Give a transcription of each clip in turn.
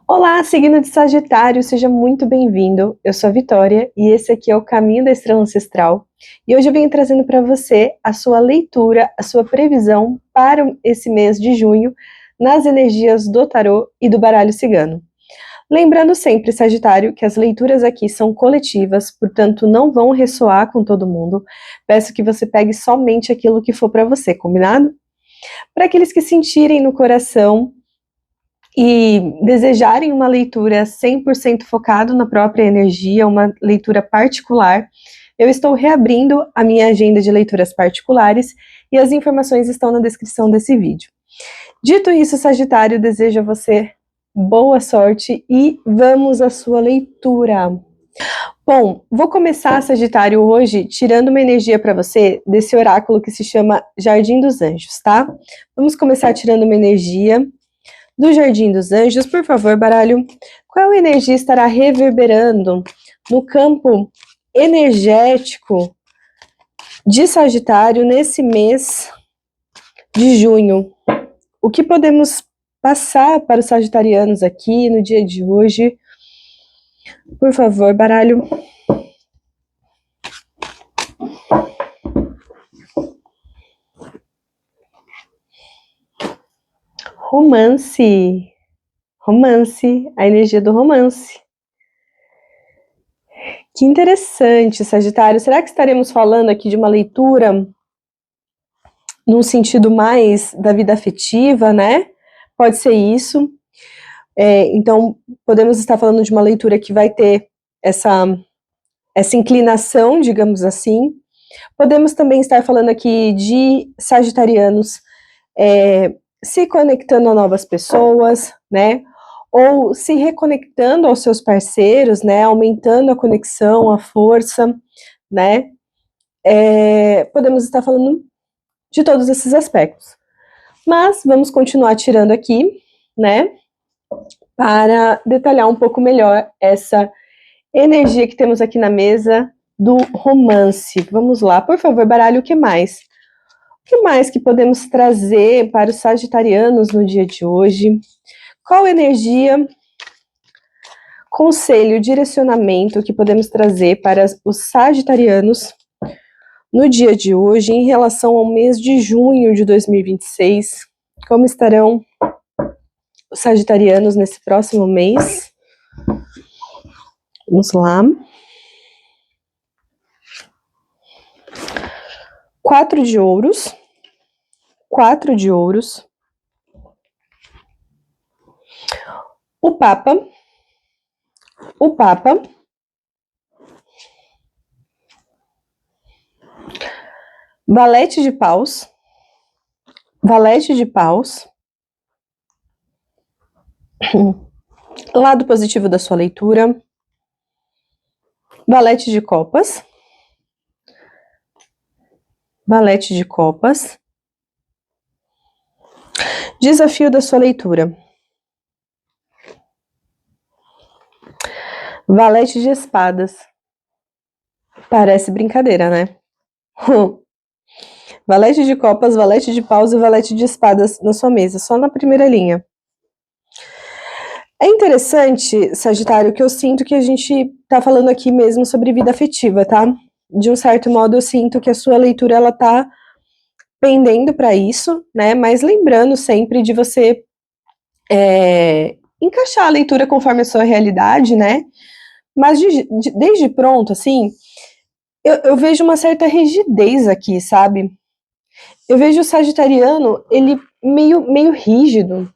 Olá, signo de Sagitário, seja muito bem-vindo. Eu sou a Vitória e esse aqui é o Caminho da Estrela Ancestral. E hoje eu venho trazendo para você a sua leitura, a sua previsão para esse mês de junho nas energias do tarô e do baralho cigano. Lembrando sempre, Sagitário, que as leituras aqui são coletivas, portanto não vão ressoar com todo mundo. Peço que você pegue somente aquilo que for para você, combinado? Para aqueles que sentirem no coração e desejarem uma leitura 100% focado na própria energia, uma leitura particular, eu estou reabrindo a minha agenda de leituras particulares e as informações estão na descrição desse vídeo. Dito isso, Sagitário, desejo a você boa sorte e vamos à sua leitura. Bom, vou começar, Sagitário, hoje tirando uma energia para você desse oráculo que se chama Jardim dos Anjos, tá? Vamos começar tirando uma energia do Jardim dos Anjos. Por favor, baralho, qual energia estará reverberando no campo energético de Sagitário nesse mês de junho? O que podemos passar para os sagitarianos aqui no dia de hoje? Por favor, baralho. Romance. Romance, a energia do romance. Que interessante, Sagitário. Será que estaremos falando aqui de uma leitura num sentido mais da vida afetiva, né? Pode ser isso. Então, podemos estar falando de uma leitura que vai ter essa inclinação, digamos assim. Podemos também estar falando aqui de sagitarianos se conectando a novas pessoas, né? Ou se reconectando aos seus parceiros, né? Aumentando a conexão, a força, né? Podemos estar falando de todos esses aspectos. Mas vamos continuar tirando aqui, né? Para detalhar um pouco melhor essa energia que temos aqui na mesa do romance. Vamos lá, por favor, baralho, o que mais? O que mais que podemos trazer para os sagitarianos no dia de hoje? Qual energia, conselho, direcionamento que podemos trazer para os sagitarianos no dia de hoje em relação ao mês de junho de 2026? Como estarão os sagitarianos nesse próximo mês? Vamos lá. 4 de ouros. 4 de ouros. O Papa. O Papa. Valete de paus. Valete de paus. Lado positivo da sua leitura. Valete de copas. Valete de copas. Desafio da sua leitura. Valete de espadas. Parece brincadeira, né? Valete de copas, valete de paus e valete de espadas na sua mesa, só na primeira linha. É interessante, Sagitário, que eu sinto que a gente tá falando aqui mesmo sobre vida afetiva, tá? De um certo modo, eu sinto que a sua leitura, ela tá pendendo para isso, né? Mas lembrando sempre de você encaixar a leitura conforme a sua realidade, né? Mas desde pronto, assim, eu vejo uma certa rigidez aqui, sabe? Eu vejo o sagitariano, ele meio rígido,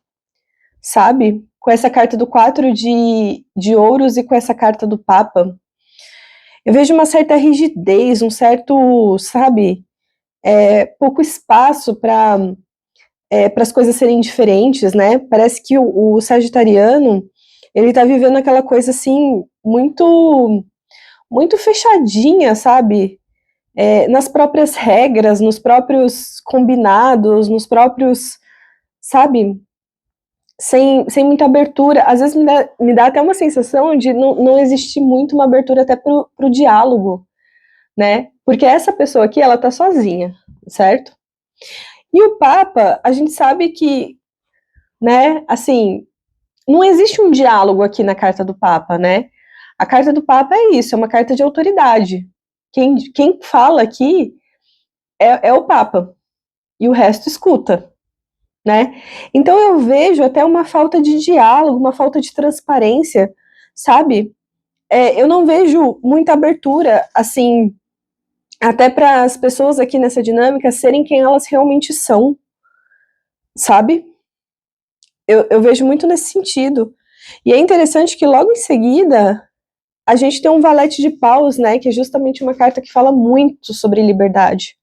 sabe? Com essa carta do 4 de ouros e com essa carta do Papa. Eu vejo uma certa rigidez, um certo, sabe, pouco espaço para as coisas serem diferentes, né? Parece que o sagitariano, ele tá vivendo aquela coisa, assim, muito fechadinha, sabe? Nas próprias regras, nos próprios combinados, nos próprios, sabe? Sem muita abertura. Às vezes me dá até uma sensação de não existir muito uma abertura até pro diálogo, né? Porque essa pessoa aqui, ela tá sozinha, certo? E o Papa, a gente sabe que, né, assim, não existe um diálogo aqui na carta do Papa, né? A carta do Papa é isso, é uma carta de autoridade. Quem fala aqui é o Papa, e o resto escuta, né? Então eu vejo até uma falta de diálogo, uma falta de transparência, sabe? Eu não vejo muita abertura, assim, até para as pessoas aqui nessa dinâmica serem quem elas realmente são, sabe? Eu vejo muito nesse sentido. E é interessante que logo em seguida a gente tem um valete de paus, né, que é justamente uma carta que fala muito sobre liberdade.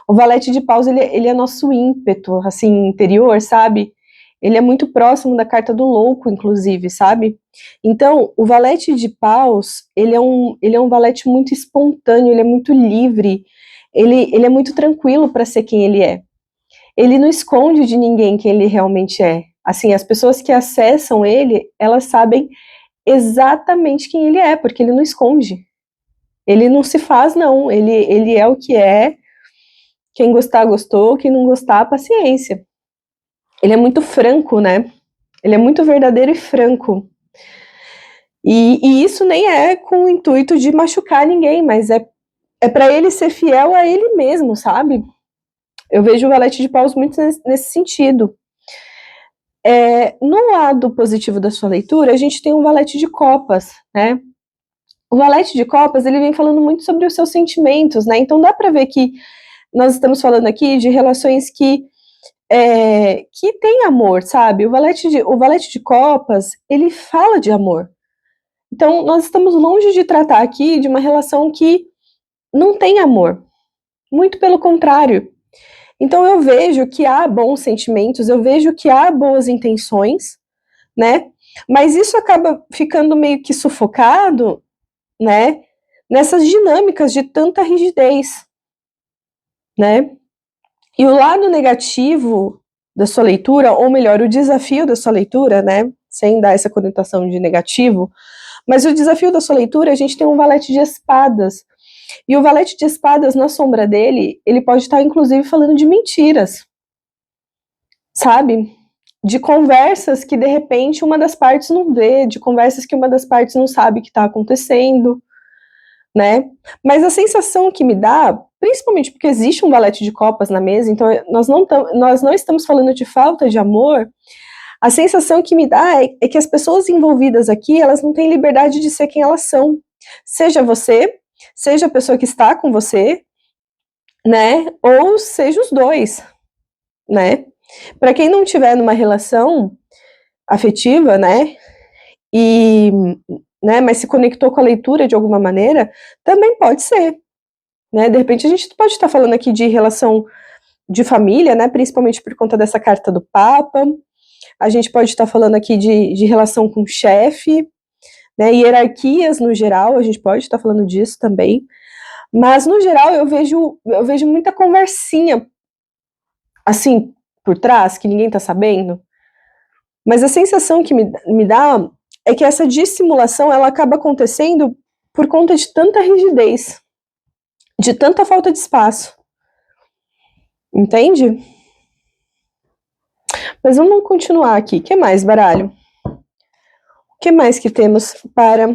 O valete de paus, ele é nosso ímpeto, assim, interior, sabe? Ele é muito próximo da carta do louco, inclusive, sabe? Então, o valete de paus, ele é um valete muito espontâneo, ele é muito livre, ele é muito tranquilo para ser quem ele é. Ele não esconde de ninguém quem ele realmente é. Assim, as pessoas que acessam ele, elas sabem exatamente quem ele é, porque ele não esconde. Ele não se faz, não. Ele é o que é. Quem gostar, gostou. Quem não gostar, paciência. Ele é muito franco, né? Ele é muito verdadeiro e franco. E isso nem é com o intuito de machucar ninguém, mas é para ele ser fiel a ele mesmo, sabe? Eu vejo o valete de paus muito nesse sentido. No lado positivo da sua leitura, a gente tem um valete de copas, né? O valete de copas, ele vem falando muito sobre os seus sentimentos, né? Então dá para ver que nós estamos falando aqui de relações que tem amor, sabe? O valete de copas, ele fala de amor. Então nós estamos longe de tratar aqui de uma relação que não tem amor. Muito pelo contrário. Então eu vejo que há bons sentimentos, eu vejo que há boas intenções, né? Mas isso acaba ficando meio que sufocado, né? Nessas dinâmicas de tanta rigidez, né? E o lado negativo da sua leitura, ou melhor, o desafio da sua leitura, né? Sem dar essa conotação de negativo, mas o desafio da sua leitura, a gente tem um valete de espadas. E o valete de espadas, na sombra dele, ele pode estar, inclusive, falando de mentiras, sabe? De conversas que, de repente, uma das partes não vê, de conversas que uma das partes não sabe que está acontecendo, né? Mas a sensação que me dá, principalmente porque existe um valete de copas na mesa, então nós não estamos falando de falta de amor, a sensação que me dá é que as pessoas envolvidas aqui, elas não têm liberdade de ser quem elas são. Seja você, seja a pessoa que está com você, né? Ou seja os dois, né? Para quem não tiver numa relação afetiva, né? E, né, mas se conectou com a leitura de alguma maneira, também pode ser, né? De repente a gente pode estar falando aqui de relação de família, né? Principalmente por conta dessa carta do Papa. A gente pode estar falando aqui de relação com o chefe, né? Hierarquias no geral, a gente pode estar falando disso também. Mas no geral eu vejo muita conversinha assim por trás que ninguém está sabendo. Mas a sensação que me dá é que essa dissimulação ela acaba acontecendo por conta de tanta rigidez, de tanta falta de espaço. Entende? Mas vamos continuar aqui. O que mais, baralho? O que mais que temos para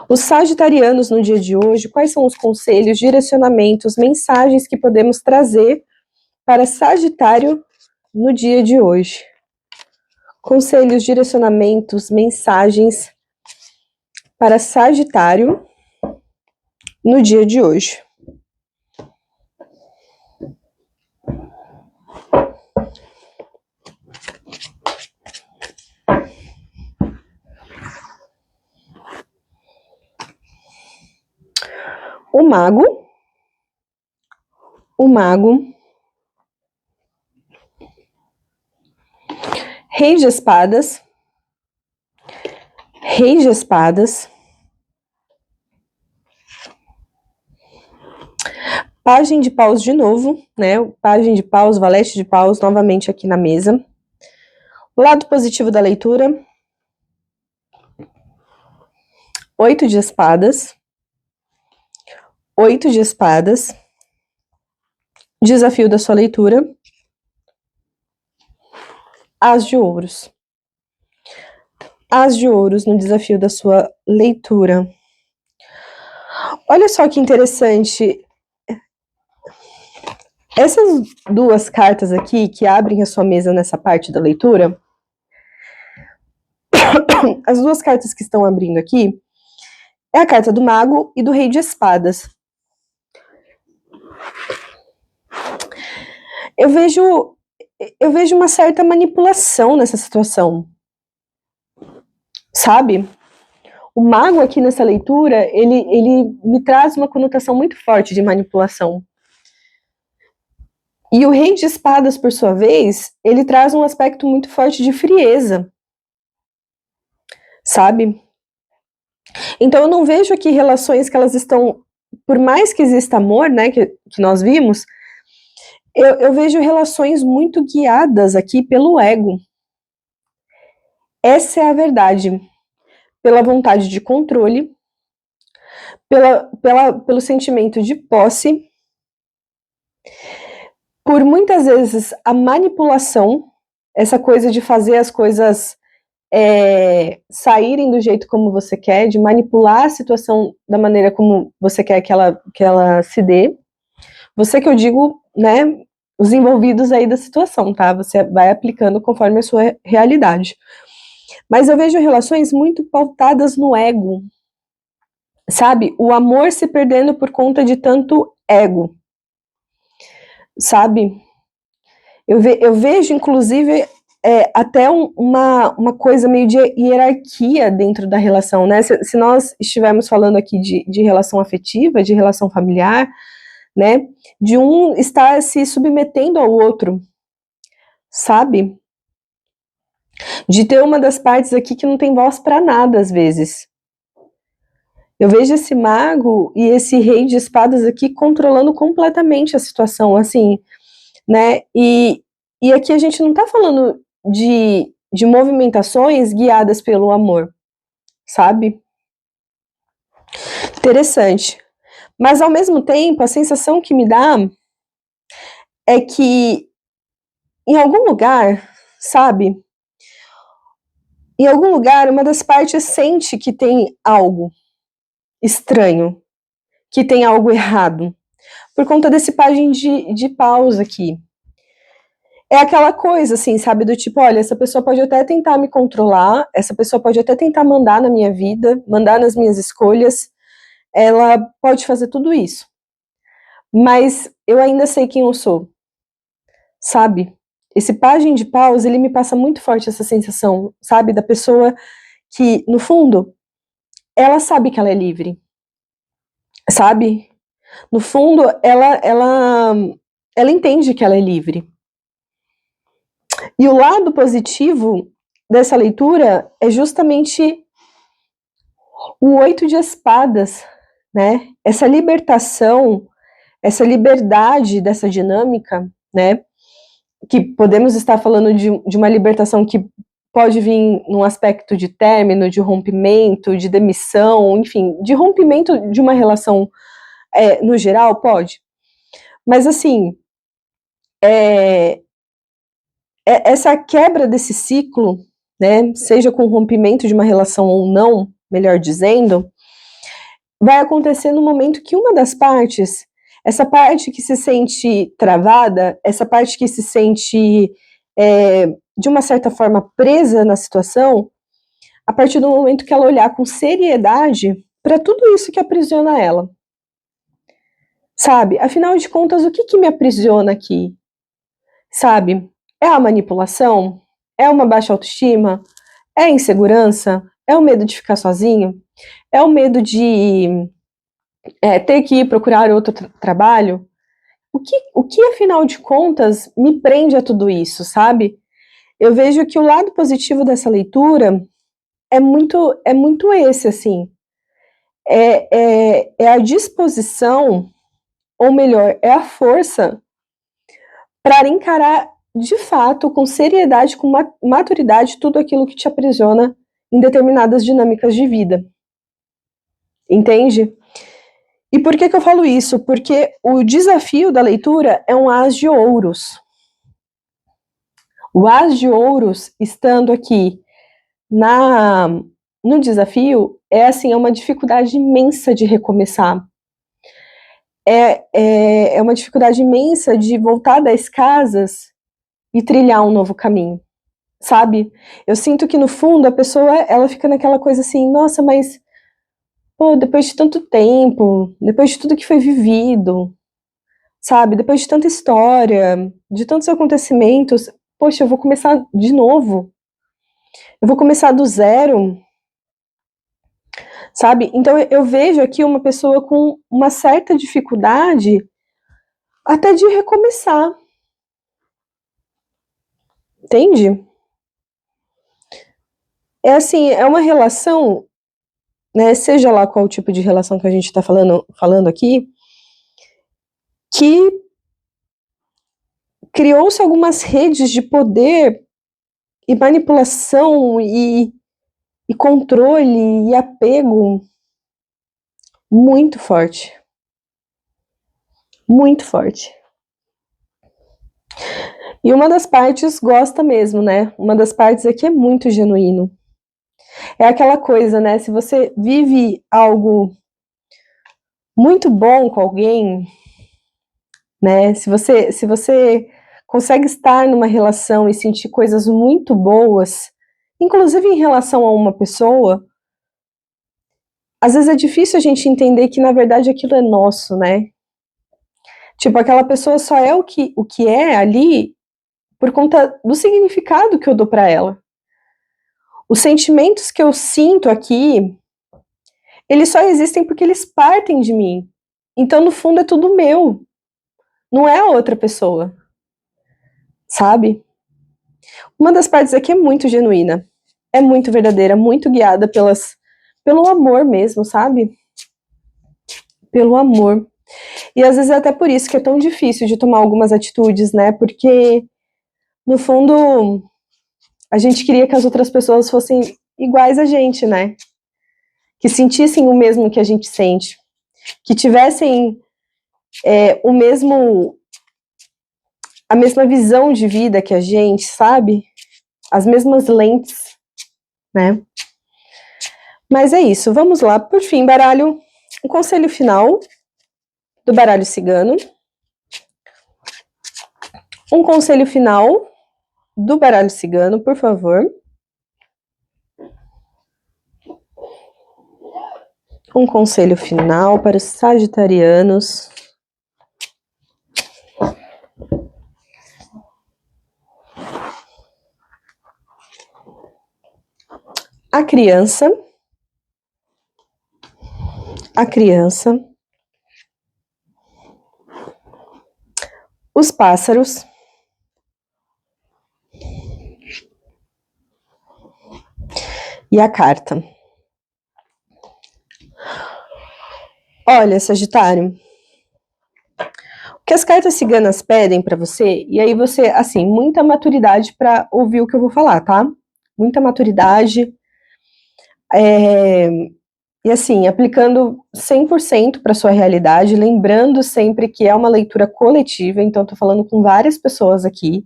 os sagitarianos no dia de hoje? Quais são os conselhos, direcionamentos, mensagens que podemos trazer para Sagitário no dia de hoje? Conselhos, direcionamentos, mensagens para Sagitário no dia de hoje. O mago, rei de espadas, pajem de paus de novo, né? Pajem de paus, valete de paus novamente aqui na mesa. Lado positivo da leitura, 8 de espadas, desafio da sua leitura, As de ouros. As de ouros no desafio da sua leitura. Olha só que interessante. Essas duas cartas aqui que abrem a sua mesa nessa parte da leitura, as duas cartas que estão abrindo aqui, é a carta do Mago e do Rei de Espadas. Eu vejo uma certa manipulação nessa situação, sabe? O Mago aqui nessa leitura, ele me traz uma conotação muito forte de manipulação. E o Rei de Espadas, por sua vez, ele traz um aspecto muito forte de frieza, sabe? Então eu não vejo aqui relações que elas estão, por mais que exista amor, né, que nós vimos, eu vejo relações muito guiadas aqui pelo ego. Essa é a verdade. Pela vontade de controle, pelo sentimento de posse, por muitas vezes a manipulação, essa coisa de fazer as coisas saírem do jeito como você quer, de manipular a situação da maneira como você quer que ela se dê. Você que eu digo, né, os envolvidos aí da situação, tá? Você vai aplicando conforme a sua realidade. Mas eu vejo relações muito pautadas no ego, sabe? O amor se perdendo por conta de tanto ego, sabe? Eu vejo, inclusive, até uma coisa meio de hierarquia dentro da relação, né? Se nós estivermos falando aqui de relação afetiva, de relação familiar, né? De um estar se submetendo ao outro, sabe? De ter uma das partes aqui que não tem voz para nada, às vezes. Eu vejo esse mago e esse rei de espadas aqui controlando completamente a situação, assim, né? E aqui a gente não tá falando de movimentações guiadas pelo amor, sabe? Interessante. Mas, ao mesmo tempo, a sensação que me dá é que, em algum lugar, sabe? Em algum lugar, uma das partes sente que tem algo estranho, que tem algo errado, por conta desse pajem de paus aqui. É aquela coisa, assim, sabe, do tipo, olha, essa pessoa pode até tentar me controlar, essa pessoa pode até tentar mandar na minha vida, mandar nas minhas escolhas, ela pode fazer tudo isso. Mas eu ainda sei quem eu sou, sabe? Esse pajem de paus, ele me passa muito forte essa sensação, sabe, da pessoa que, no fundo, ela sabe que ela é livre, sabe? No fundo, ela entende que ela é livre. E o lado positivo dessa leitura é justamente o 8 de espadas, né? Essa libertação, essa liberdade dessa dinâmica, né? Que podemos estar falando de uma libertação que pode vir num aspecto de término, de rompimento, de demissão, enfim, de rompimento de uma relação no geral, pode. Mas, assim, essa quebra desse ciclo, né, seja com o rompimento de uma relação ou não, melhor dizendo, vai acontecer no momento que uma das partes, essa parte que se sente travada, essa parte que se sente, de uma certa forma, presa na situação, a partir do momento que ela olhar com seriedade para tudo isso que aprisiona ela. Sabe? Afinal de contas, o que me aprisiona aqui? Sabe? É a manipulação? É uma baixa autoestima? É a insegurança? É o medo de ficar sozinho? É o medo de ter que ir procurar outro trabalho? O que, afinal de contas, me prende a tudo isso, sabe? Eu vejo que o lado positivo dessa leitura é muito esse, assim. É a disposição, ou melhor, é a força para encarar de fato, com seriedade, com maturidade, tudo aquilo que te aprisiona em determinadas dinâmicas de vida. Entende? E por que eu falo isso? Porque o desafio da leitura é um as de ouros. O As de Ouros estando aqui no desafio é assim, é uma dificuldade imensa de recomeçar. É uma dificuldade imensa de voltar das casas e trilhar um novo caminho, sabe? Eu sinto que no fundo a pessoa, ela fica naquela coisa assim, nossa, mas pô, depois de tanto tempo, depois de tudo que foi vivido, sabe? Depois de tanta história, de tantos acontecimentos, poxa, eu vou começar de novo. Eu vou começar do zero, sabe? Então eu vejo aqui uma pessoa com uma certa dificuldade até de recomeçar, entende? É assim, é uma relação, né, seja lá qual tipo de relação que a gente está falando aqui, que criou-se algumas redes de poder e manipulação e controle e apego muito forte. Muito forte. E uma das partes gosta mesmo, né? Uma das partes aqui é muito genuíno. É aquela coisa, né? Se você vive algo muito bom com alguém, né? Se você consegue estar numa relação e sentir coisas muito boas, inclusive em relação a uma pessoa, às vezes é difícil a gente entender que na verdade aquilo é nosso, né? Tipo, aquela pessoa só é o que é ali por conta do significado que eu dou para ela. Os sentimentos que eu sinto aqui, eles só existem porque eles partem de mim. Então, no fundo, é tudo meu. Não é a outra pessoa. Sabe? Uma das partes aqui é muito genuína. É muito verdadeira, muito guiada pelo amor mesmo, sabe? Pelo amor. E às vezes é até por isso que é tão difícil de tomar algumas atitudes, né? Porque, no fundo, a gente queria que as outras pessoas fossem iguais a gente, né? Que sentissem o mesmo que a gente sente. Que tivessem o mesmo, a mesma visão de vida que a gente, sabe? As mesmas lentes, né? Mas é isso, vamos lá. Por fim, baralho, o conselho final do baralho cigano. Um conselho final do baralho cigano, por favor. Um conselho final para os sagitarianos. A criança. A criança. Os pássaros. E a carta. Olha, Sagitário, o que as cartas ciganas pedem para você, e aí você, assim, muita maturidade para ouvir o que eu vou falar, tá? Muita maturidade, e assim, aplicando 100% para sua realidade, lembrando sempre que é uma leitura coletiva, então tô falando com várias pessoas aqui.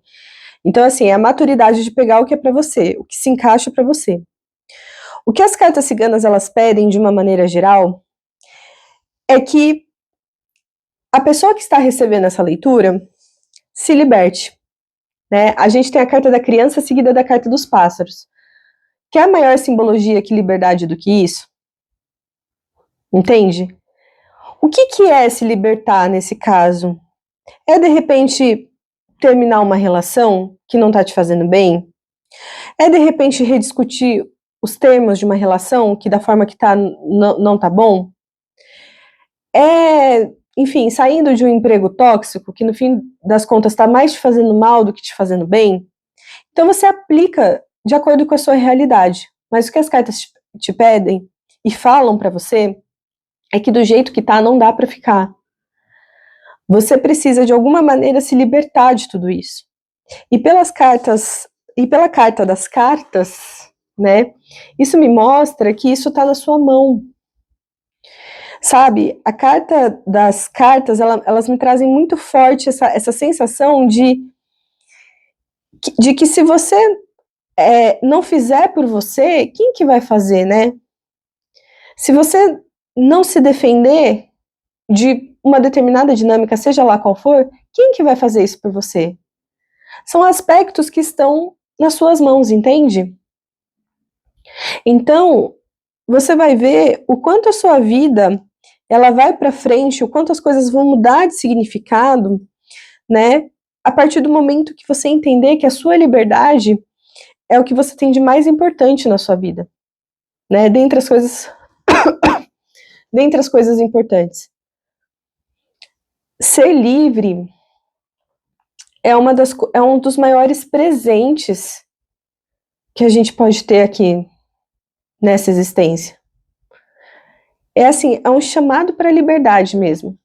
Então, assim, é a maturidade de pegar o que é para você, o que se encaixa para você. O que as cartas ciganas elas pedem de uma maneira geral é que a pessoa que está recebendo essa leitura se liberte, né? A gente tem a carta da criança seguida da carta dos pássaros. Quer maior simbologia que liberdade do que isso? Entende? O que é se libertar nesse caso? É de repente terminar uma relação que não está te fazendo bem? É de repente rediscutir os termos de uma relação que da forma que está não tá bom? É, enfim, saindo de um emprego tóxico que no fim das contas está mais te fazendo mal do que te fazendo bem? Então você aplica de acordo com a sua realidade. Mas o que as cartas te pedem e falam para você é que do jeito que tá não dá para ficar. Você precisa de alguma maneira se libertar de tudo isso. E pelas cartas, e pela carta das cartas, né? Isso me mostra que isso tá na sua mão. Sabe, a carta das cartas, elas me trazem muito forte essa sensação de de que se você não fizer por você, quem que vai fazer, né? Se você não se defender de uma determinada dinâmica, seja lá qual for, quem que vai fazer isso por você? São aspectos que estão nas suas mãos, entende? Então, você vai ver o quanto a sua vida ela vai para frente, o quanto as coisas vão mudar de significado, né? A partir do momento que você entender que a sua liberdade é o que você tem de mais importante na sua vida, né? Dentre as coisas importantes. Ser livre é um dos maiores presentes que a gente pode ter aqui nessa existência. É assim, é um chamado para a liberdade mesmo,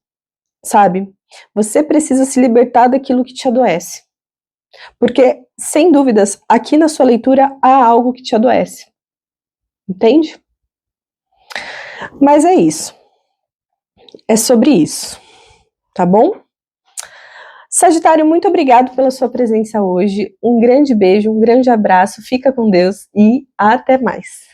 sabe? Você precisa se libertar daquilo que te adoece. Porque, sem dúvidas, aqui na sua leitura há algo que te adoece. Entende? Mas é isso. É sobre isso. Tá bom? Sagitário, muito obrigado pela sua presença hoje. Um grande beijo, um grande abraço. Fica com Deus e até mais.